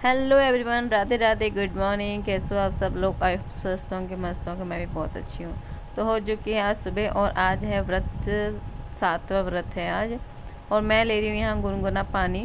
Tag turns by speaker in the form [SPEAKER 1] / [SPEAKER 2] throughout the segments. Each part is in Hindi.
[SPEAKER 1] Hello everyone, Radhe Radhe, good morning. कैसे हो आप सब लोग? आई स्वस्थ होंगे, मस्त होंगे। मैं भी बहुत अच्छी हूँ। तो हो चुकी है आज सुबह और आज है व्रत, 7वां व्रत है आज। और मैं ले रही हूँ यहाँ गुनगुना पानी।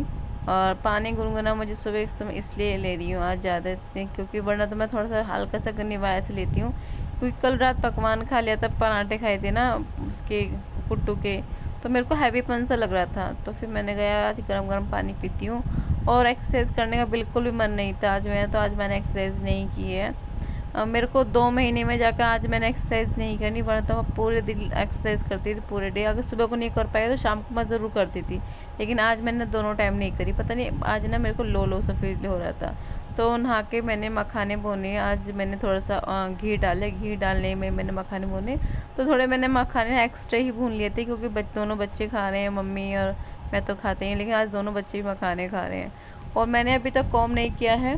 [SPEAKER 1] और पानी गुनगुना मुझे सुबह इस समय इसलिए ले रही हूँ आज ज़्यादा, क्योंकि वरना तो मैं थोड़ा सा हल्का सा निवाया से लेती हूँ। क्योंकि कल रात पकवान खा लिया था, पराठे खाए थे ना उसके, कुट्टू के, तो मेरे को हैवीपन सा लग रहा था। तो फिर मैंने कहा आज गरम गरम पानी पीती हूँ। और एक्सरसाइज करने का बिल्कुल भी मन नहीं था आज मैंने एक्सरसाइज नहीं की है। मेरे को 2 महीने में जाकर आज मैंने एक्सरसाइज नहीं करनी, वरना तो मैं पूरे दिन एक्सरसाइज करती थी पूरे डे। अगर सुबह को नहीं कर पाई तो शाम को मैं ज़रूर करती थी, लेकिन आज मैंने दोनों टाइम नहीं करी। पता नहीं आज ना मेरे को लो सा फील हो रहा था। तो नहा के मैंने मखाने भुने। आज मैंने थोड़ा सा घी डाले, घी डालने में मैंने मखाने भुने। तो थोड़े मैंने मखाने एक्स्ट्रा ही भून लिए थे, क्योंकि दोनों बच्चे खा रहे हैं, मम्मी और मैं तो खाते हैं, लेकिन आज दोनों बच्चे भी मखाने खा रहे हैं। और मैंने अभी तक कॉम नहीं किया है,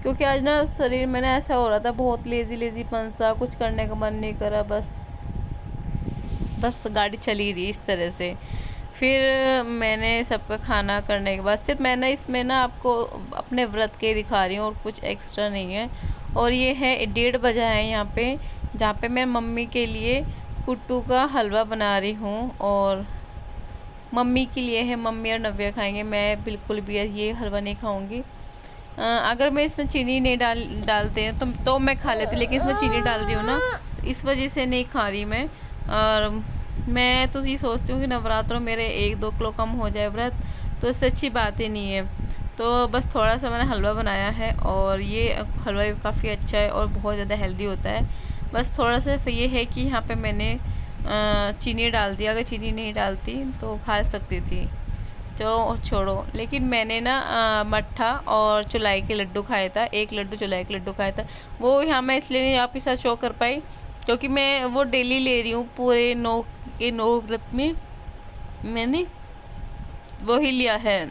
[SPEAKER 1] क्योंकि आज ना शरीर में ना ऐसा हो रहा था, बहुत लेजी पन-सा, कुछ करने का मन नहीं करा। बस गाड़ी चली रही इस तरह से। फिर मैंने सबका खाना करने के बाद सिर्फ मैं ना इसमें ना आपको अपने व्रत के दिखा रही हूँ, और कुछ एक्स्ट्रा नहीं है। और ये है 1:30 बजा है यहाँ पे, जहाँ पे मैं मम्मी के लिए कुट्टू का हलवा बना रही हूँ। और मम्मी के लिए है, मम्मी और नव्या खाएंगे, मैं बिल्कुल भी ये हलवा नहीं खाऊंगी। अगर मैं इसमें चीनी नहीं डालते हैं तो मैं खा लेती, लेकिन इसमें चीनी डाल रही हूँ ना, तो इस वजह से नहीं खा रही मैं। और मैं तो ये सोचती हूँ कि नवरात्रों मेरे 1-2 किलो कम हो जाए व्रत, तो इससे अच्छी बात ही नहीं है। तो बस थोड़ा सा मैंने हलवा बनाया है, और ये हलवा भी काफ़ी अच्छा है और बहुत ज़्यादा हेल्दी होता है। बस थोड़ा सा ये है कि यहाँ पे मैंने चीनी डाल दिया। अगर चीनी नहीं डालती तो खा सकती थी, तो छोड़ो। लेकिन मैंने ना मट्ठा और चुलाई के लड्डू खाया था, 1 लड्डू चुलाई के लड्डू खाया था। वो यहाँ मैं इसलिए नहीं आपके साथ शो कर पाई, क्योंकि मैं वो डेली ले रही हूँ। पूरे 9 व्रत में मैंने वही लिया है,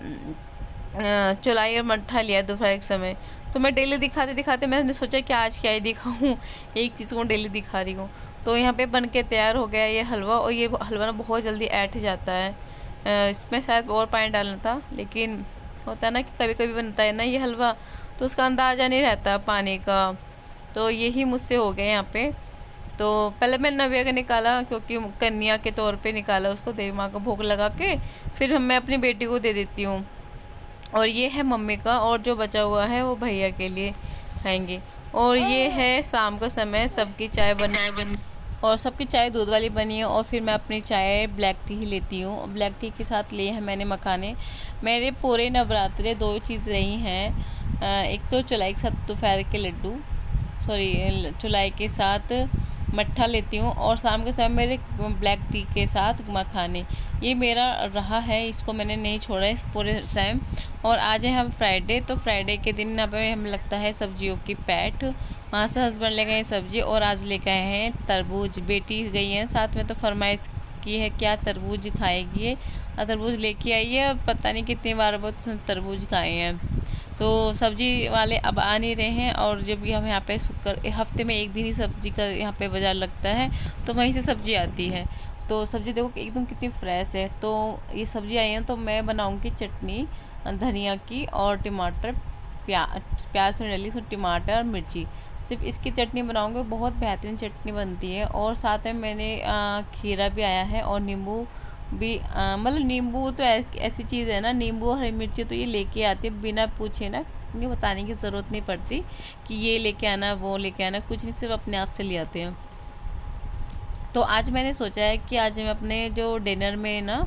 [SPEAKER 1] चुलाई और मट्ठा लिया दोपहर के समय। तो मैं डेली दिखाते दिखाते मैंने सोचा कि आज क्या ही दिखाऊँ, एक चीज़ को डेली दिखा रही हूँ। तो यहाँ पे बन के तैयार हो गया ये हलवा। और ये हलवा ना बहुत जल्दी ऐठ जाता है। इसमें शायद और पानी डालना था, लेकिन होता है ना कि कभी कभी बनता है ना ये हलवा, तो उसका अंदाज़ा नहीं रहता पानी का। तो यही मुझसे हो गया यहाँ पे। तो पहले मैंने नव्या का निकाला, क्योंकि कन्या के तौर पे निकाला उसको, देवी माँ का भोग लगा के फिर मैं अपनी बेटी को दे देती हूँ। और ये है मम्मी का, और जो बचा हुआ है वो भैया के लिए खाएंगे। और ये है शाम का समय, सबकी चाय बन और सबकी चाय दूध वाली बनी है। और फिर मैं अपनी चाय ब्लैक टी ही लेती हूँ। ब्लैक टी के साथ लिए हैं मैंने मखाने। मेरे पूरे नवरात्रे 2 चीज़ रही हैं, एक तो चुलाई के साथ दोपहर के लड्डू, सॉरी चुलाई के साथ मट्ठा लेती हूँ, और शाम के समय मेरे ब्लैक टी के साथ मखाने। ये मेरा रहा है, इसको मैंने नहीं छोड़ा है इस पूरे टाइम। और आज है हम फ्राइडे, तो फ्राइडे के दिन यहाँ पे हमें लगता है सब्जियों की पैठ। वहाँ से हस्बैंड ले गए सब्जी, और आज लेके आए हैं तरबूज। बेटी गई है साथ में, तो फरमाइश की है क्या तरबूज खाएगी है, और तरबूज लेके आई है। पता नहीं कितनी बार बहुत तरबूज खाए हैं। तो सब्जी वाले अब आ नहीं रहे हैं, और जब हम यहाँ पे हफ्ते में 1 दिन ही सब्जी का यहाँ पे बाज़ार लगता है, तो वहीं से सब्जी आती है। तो सब्जी देखो एकदम कितनी फ्रेश है। तो ये सब्जी आई है, तो मैं बनाऊँगी चटनी धनिया की और टमाटर, प्याज से डली, सो टमाटर और मिर्ची, सिर्फ इसकी चटनी बनाऊँगी। बहुत बेहतरीन चटनी बनती है। और साथ में मैंने खीरा भी आया है, और नींबू भी, मतलब नींबू तो ऐसी चीज़ है ना, नींबू हरी मिर्ची तो ये लेके आती है बिना पूछे ना, ये बताने की ज़रूरत नहीं पड़ती कि ये लेके आना वो लेके आना, कुछ नहीं, सिर्फ अपने आप से ले आते हैं। तो आज मैंने सोचा है कि आज मैं अपने जो डिनर में ना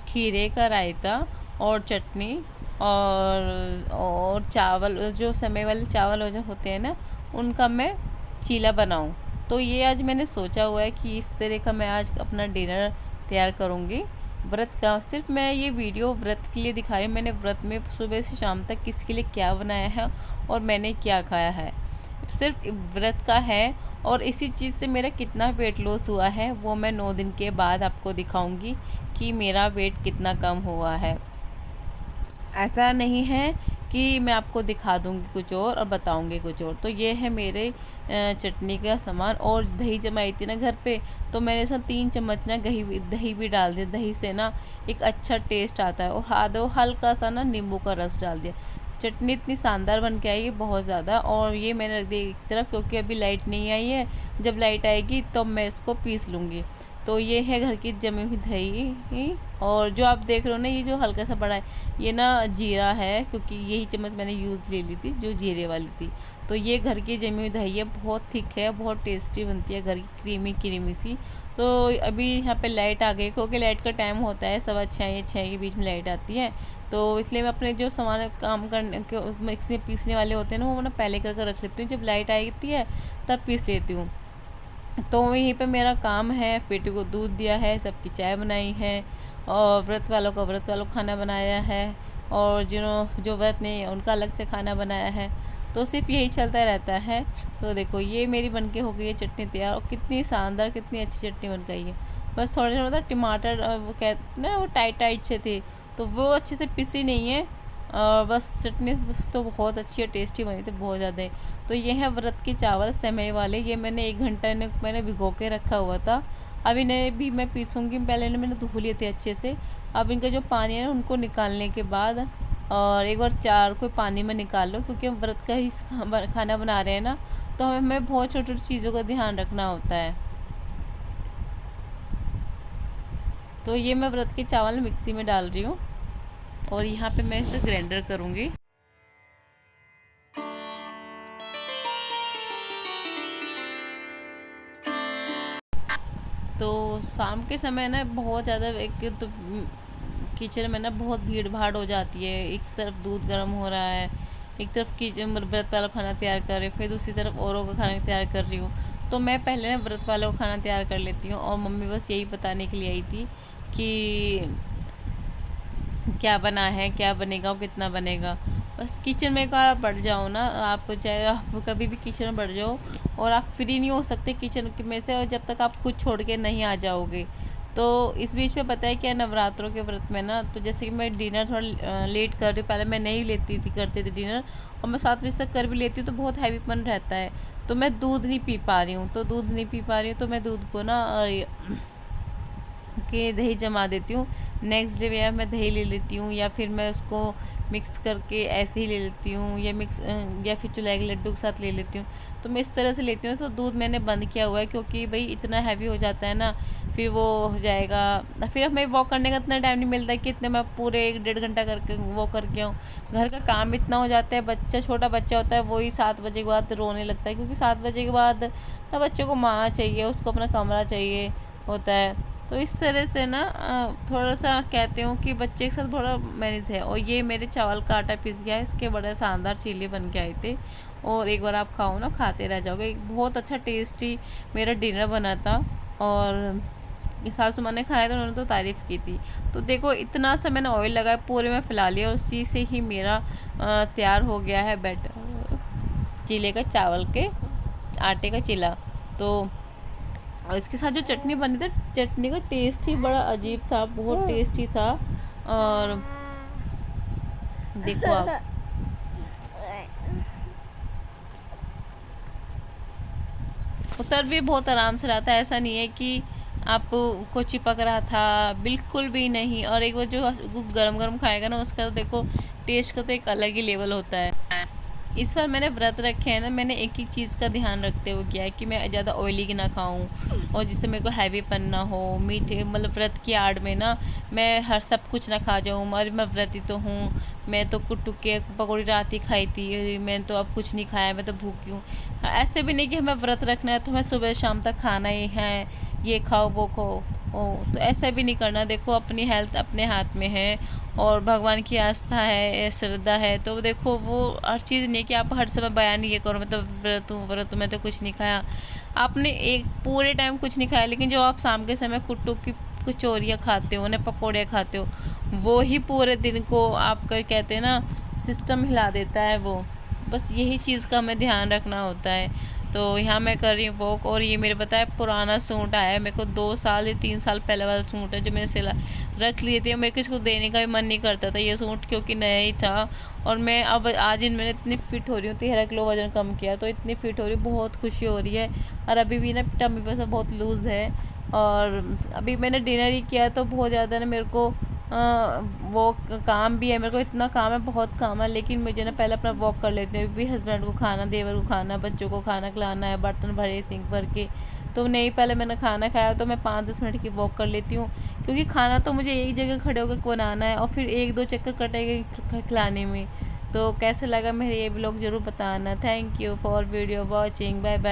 [SPEAKER 1] खीरे का रायता और चटनी और चावल, जो समय वाले चावल जो होते हैं ना, उनका मैं चीला बनाऊं। तो ये आज मैंने सोचा हुआ है कि इस तरह का मैं आज अपना डिनर तैयार करूँगी व्रत का। सिर्फ मैं ये वीडियो व्रत के लिए दिखा रही हूँ। मैंने व्रत में सुबह से शाम तक किसके लिए क्या बनाया है और मैंने क्या खाया है, सिर्फ व्रत का है। और इसी चीज़ से मेरा कितना वेट लॉस हुआ है वो मैं 9 दिन के बाद आपको दिखाऊंगी कि मेरा वेट कितना कम हुआ है। ऐसा नहीं है कि मैं आपको दिखा दूंगी कुछ और बताऊंगी कुछ और। तो ये है मेरे चटनी का सामान। और दही जमाई थी ना घर पे, तो मैंने इसमें 3 चम्मच ना दही भी डाल दिया। दही से ना एक अच्छा टेस्ट आता है। और हल्का सा ना नींबू का रस डाल दिया। चटनी इतनी शानदार बन के आई है, बहुत ज़्यादा। और ये मैंने रख दी एक तरफ, क्योंकि अभी लाइट नहीं आई है, जब लाइट आएगी तो मैं इसको पीस लूँगी। तो ये है घर की जमी हुई दही। और जो आप देख रहे हो ना, ये जो हल्का सा बड़ा है, ये ना जीरा है, क्योंकि यही चम्मच मैंने यूज़ ले ली थी जो जीरे वाली थी। तो ये घर की जमी हुई दही है, बहुत थिक है, बहुत टेस्टी बनती है, घर की क्रीमी क्रीमी सी। तो अभी यहाँ पे लाइट आ गई, क्योंकि लाइट का टाइम होता है 6:15 या 6 के बीच में लाइट आती है। तो इसलिए मैं अपने जो सामान काम करने के मिक्सी में पीसने वाले होते हैं ना, वो मैं पहले कर रख लेती हूँ, जब लाइट आती है तब पीस लेती हूँ। तो यहीं पे मेरा काम है, बेटी को दूध दिया है, सबकी चाय बनाई है, और व्रत वालों को खाना बनाया है, और जो व्रत नहीं है उनका अलग से खाना बनाया है। तो सिर्फ यही चलता रहता है। तो देखो ये मेरी बनके हो गई है चटनी तैयार, और कितनी शानदार, कितनी अच्छी चटनी बन गई है। बस थोड़े थोड़ा मतलब टमाटर वो कहते ना, वो टाइट टाइट से थे, तो वो अच्छे से पिसी नहीं है। और बस चटनी तो बहुत अच्छी है, टेस्टी बनी थी बहुत ज़्यादा। तो ये है व्रत के चावल सेवई वाले, ये मैंने 1 घंटा मैंने भिगो के रखा हुआ था। अब इन्हें भी मैं पीसूँगी, पहले इन्हें मैंने धो लिए थे अच्छे से। अब इनका जो पानी है ना, उनको निकालने के बाद और एक बार चार को पानी में निकाल लो, क्योंकि हम व्रत का ही खाना बना रहे हैं ना, तो हमें बहुत छोटी छोटी चीज़ों का ध्यान रखना होता है। तो ये मैं व्रत के चावल मिक्सी में डाल रही हूँ, और यहाँ पे मैं इसे ग्राइंडर करूँगी। तो शाम के समय ना बहुत ज़्यादा एक तो किचन में ना बहुत भीड़ भाड़ हो जाती है। एक तरफ दूध गर्म हो रहा है, एक तरफ किचन व्रत वाला खाना तैयार कर रही हूँ, फिर दूसरी तरफ औरों का खाना तैयार कर रही हूँ। तो मैं पहले ना व्रत वालों का खाना तैयार कर लेती हूँ, और मम्मी बस यही बताने के लिए आई थी कि क्या बना है, क्या बनेगा और कितना बनेगा। बस किचन में एक बार आप बढ़ जाओ ना, आप चाहे आप कभी भी किचन में बढ़ जाओ, और आप फ्री नहीं हो सकते किचन में से, और जब तक आप खुद छोड़ के नहीं आ जाओगे। तो इस बीच में पता है क्या, नवरात्रों के व्रत में ना, तो जैसे कि मैं डिनर थोड़ा लेट कर रही हूँ, पहले मैं नहीं लेती थी, करती थी डिनर, और मैं 7 बजे तक कर भी लेती हूँ, तो बहुत हैवीपन रहता है। तो मैं दूध नहीं पी पा रही हूँ, तो मैं दूध को ना के दही जमा देती हूँ। नेक्स्ट डे या मैं दही ले लेती हूँ, या फिर मैं उसको मिक्स करके ऐसे ही ले लेती हूँ, या फिर चुलाई के लड्डू के साथ ले लेती हूँ। तो मैं इस तरह से लेती हूँ। तो दूध मैंने बंद किया हुआ है, क्योंकि भाई इतना हैवी हो जाता है ना, फिर वो हो जाएगा, फिर हमें वॉक करने का इतना टाइम नहीं मिलता है कि इतने मैं पूरे 1-1.5 घंटा करके वॉक करके आऊँ। घर का काम इतना हो जाता है, छोटा बच्चा होता है, वही 7 बजे के बाद रोने लगता है, क्योंकि 7 बजे के बाद ना बच्चे को माँ चाहिए, उसको अपना कमरा चाहिए होता है। तो इस तरह से ना थोड़ा सा कहते हो कि बच्चे के साथ थोड़ा मैनेज है। और ये मेरे चावल का आटा पिस गया है, इसके बड़े शानदार चीले बन के आए थे, और एक बार आप खाओ ना, खाते रह जाओगे। बहुत अच्छा टेस्टी मेरा डिनर बना था, और ये सासू माँ ने खाया था, उन्होंने तो तारीफ़ की थी। तो देखो इतना सा मैंने ऑयल लगाया, पूरे में फैला लिया, उसी से ही मेरा तैयार हो गया है चीले का, चावल के आटे का चीला। तो और इसके साथ जो चटनी बनी थी, चटनी का टेस्ट ही बड़ा अजीब था, बहुत टेस्टी था। और देखो आप, उतर भी बहुत आराम से रहा था, ऐसा नहीं है कि आपको चिपक रहा था, बिल्कुल भी नहीं। और एक वो जो गरम गरम खाएगा ना, उसका तो देखो टेस्ट का तो एक अलग ही लेवल होता है। इस बार मैंने व्रत रखे हैं ना, मैंने एक ही चीज़ का ध्यान रखते हुए किया है कि मैं ज़्यादा ऑयली ना खाऊं, और जिससे मेरे को हैवीपन ना हो, मीठे मतलब व्रत की आड़ में ना मैं हर सब कुछ ना खा जाऊं। और मैं व्रती तो हूँ, मैं तो कुट्टू के पकौड़ी रात ही खाई थी, मैं तो अब कुछ नहीं खाया, मैं तो भूखी हूँ। ऐसे भी नहीं कि हमें व्रत रखना है तो हमें सुबह शाम तक खाना ही है, ये खाओ वो खाओ, तो ऐसा भी नहीं करना। देखो अपनी हेल्थ अपने हाथ में है, और भगवान की आस्था है, श्रद्धा है, तो देखो वो हर चीज़ नहीं कि आप हर समय बयान ये करो मैं तो व्रत मैं तो कुछ नहीं खाया। आपने एक पूरे टाइम कुछ नहीं खाया, लेकिन जो आप शाम के समय कुट्टू की कचौरियाँ खाते हो ना, पकौड़े खाते हो, वो ही पूरे दिन को आपका कहते हैं ना सिस्टम हिला देता है वो। बस यही चीज़ का हमें ध्यान रखना होता है। तो यहाँ मैं कर रही हूँ वॉक, और ये मेरे पता है पुराना सूट आया है, मेरे को 2 साल या 3 साल पहले वाला सूट है, जो मैंने सिला रख लिए थे। मेरे को इसको देने का भी मन नहीं करता था ये सूट, क्योंकि नया ही था। और मैं अब आज मैंने इतनी फिट हो रही हूँ, 13 किलो वजन कम किया, तो इतनी फिट हो रही हूँ, बहुत खुशी हो रही है। और अभी भी ना टम्मी पर बहुत लूज़ है, और अभी मैंने डिनर ही किया, तो बहुत ज़्यादा ना मेरे को वो काम भी है, मेरे को इतना काम है, बहुत काम है, लेकिन मुझे ना पहले अपना वॉक कर लेती हूँ। भी हस्बैंड को खाना, देवर को खाना, बच्चों को खाना खिलाना है, बर्तन भरे सिंक भर के, तो नहीं, पहले मैंने खाना खाया तो मैं 5-10 मिनट की वॉक कर लेती हूँ, क्योंकि खाना तो मुझे एक जगह खड़े होकर बनाना है और फिर 1-2 चक्कर कटेंगे खिलाने में। तो कैसे लगा मेरे ये ब्लॉग ज़रूर बताना। Thank you for video watching. Bye bye.